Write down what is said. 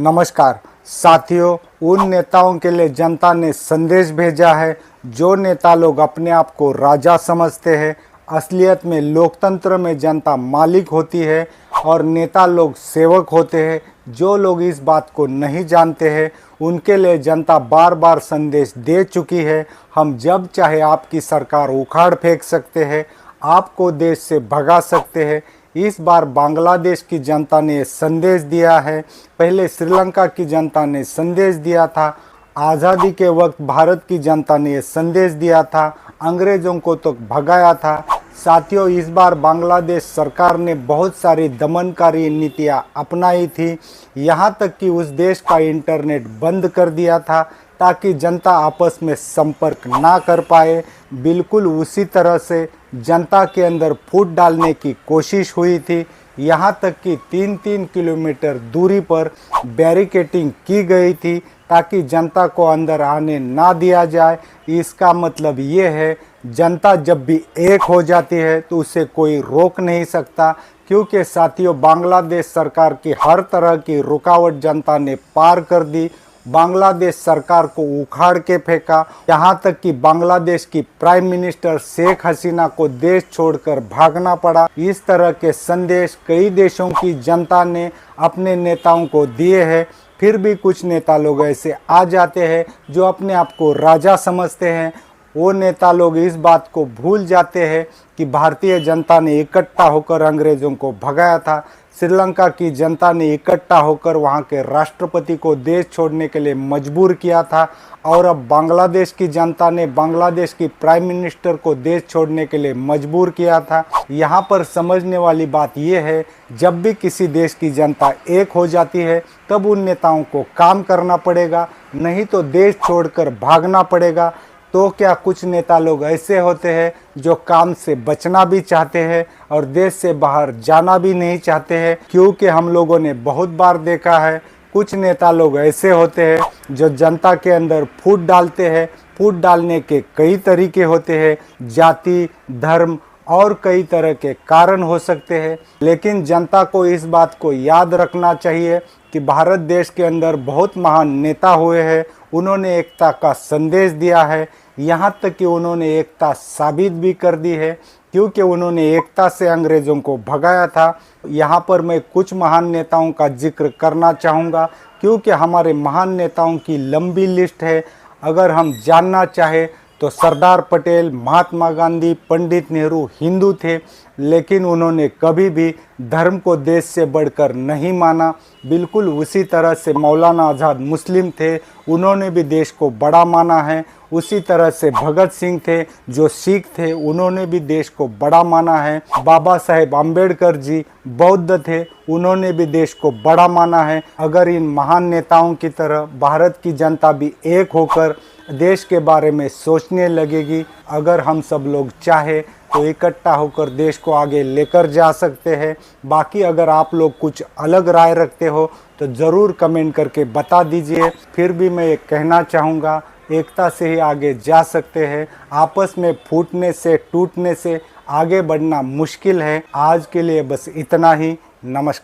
नमस्कार साथियों, उन नेताओं के लिए जनता ने संदेश भेजा है जो नेता लोग अपने आप को राजा समझते हैं। असलियत में लोकतंत्र में जनता मालिक होती है और नेता लोग सेवक होते हैं। जो लोग इस बात को नहीं जानते हैं उनके लिए जनता बार बार संदेश दे चुकी है। हम जब चाहे आपकी सरकार उखाड़ फेंक सकते हैं, आपको देश से भगा सकते हैं। इस बार बांग्लादेश की जनता ने संदेश दिया है, पहले श्रीलंका की जनता ने संदेश दिया था, आज़ादी के वक्त भारत की जनता ने संदेश दिया था, अंग्रेज़ों को तो भगाया था। साथियों, इस बार बांग्लादेश सरकार ने बहुत सारी दमनकारी नीतियां अपनाई थी, यहाँ तक कि उस देश का इंटरनेट बंद कर दिया था ताकि जनता आपस में संपर्क ना कर पाए। बिल्कुल उसी तरह से जनता के अंदर फूट डालने की कोशिश हुई थी, यहाँ तक कि 3-3 किलोमीटर दूरी पर बैरिकेडिंग की गई थी ताकि जनता को अंदर आने ना दिया जाए। इसका मतलब ये है, जनता जब भी एक हो जाती है तो उसे कोई रोक नहीं सकता, क्योंकि साथियों बांग्लादेश सरकार की हर तरह की रुकावट जनता ने पार कर दी। बांग्लादेश सरकार को उखाड़ के फेंका, यहाँ तक कि बांग्लादेश की प्राइम मिनिस्टर शेख हसीना को देश छोड़कर भागना पड़ा। इस तरह के संदेश कई देशों की जनता ने अपने नेताओं को दिए हैं। फिर भी कुछ नेता लोग ऐसे आ जाते हैं जो अपने आप को राजा समझते हैं। वो नेता लोग इस बात को भूल जाते हैं कि भारतीय जनता ने इकट्ठा होकर अंग्रेज़ों को भगाया था। श्रीलंका की जनता ने इकट्ठा होकर वहां के राष्ट्रपति को देश छोड़ने के लिए मजबूर किया था, और अब बांग्लादेश की जनता ने बांग्लादेश की प्राइम मिनिस्टर को देश छोड़ने के लिए मजबूर किया था। यहाँ पर समझने वाली बात यह है, जब भी किसी देश की जनता एक हो जाती है तब उन नेताओं को काम करना पड़ेगा, नहीं तो देश छोड़कर भागना पड़ेगा। तो क्या कुछ नेता लोग ऐसे होते हैं जो काम से बचना भी चाहते हैं और देश से बाहर जाना भी नहीं चाहते हैं, क्योंकि हम लोगों ने बहुत बार देखा है कुछ नेता लोग ऐसे होते हैं जो जनता के अंदर फूट डालते हैं। फूट डालने के कई तरीके होते हैं, जाति, धर्म और कई तरह के कारण हो सकते हैं, लेकिन जनता को इस बात को याद रखना चाहिए कि भारत देश के अंदर बहुत महान नेता हुए हैं। उन्होंने एकता का संदेश दिया है, यहाँ तक कि उन्होंने एकता साबित भी कर दी है, क्योंकि उन्होंने एकता से अंग्रेज़ों को भगाया था। यहाँ पर मैं कुछ महान नेताओं का जिक्र करना चाहूँगा, क्योंकि हमारे महान नेताओं की लंबी लिस्ट है। अगर हम जानना चाहें तो सरदार पटेल, महात्मा गांधी, पंडित नेहरू हिंदू थे, लेकिन उन्होंने कभी भी धर्म को देश से बढ़कर नहीं माना। बिल्कुल उसी तरह से मौलाना आज़ाद मुस्लिम थे, उन्होंने भी देश को बड़ा माना है। उसी तरह से भगत सिंह थे जो सिख थे, उन्होंने भी देश को बड़ा माना है। बाबा साहेब अम्बेडकर जी बौद्ध थे, उन्होंने भी देश को बड़ा माना है। अगर इन महान नेताओं की तरह भारत की जनता भी एक होकर देश के बारे में सोचने लगेगी, अगर हम सब लोग चाहे तो इकट्ठा होकर देश को आगे लेकर जा सकते हैं। बाकी अगर आप लोग कुछ अलग राय रखते हो तो ज़रूर कमेंट करके बता दीजिए। फिर भी मैं ये कहना चाहूँगा, एकता से ही आगे जा सकते हैं, आपस में फूटने से, टूटने से आगे बढ़ना मुश्किल है। आज के लिए बस इतना ही। नमस्कार।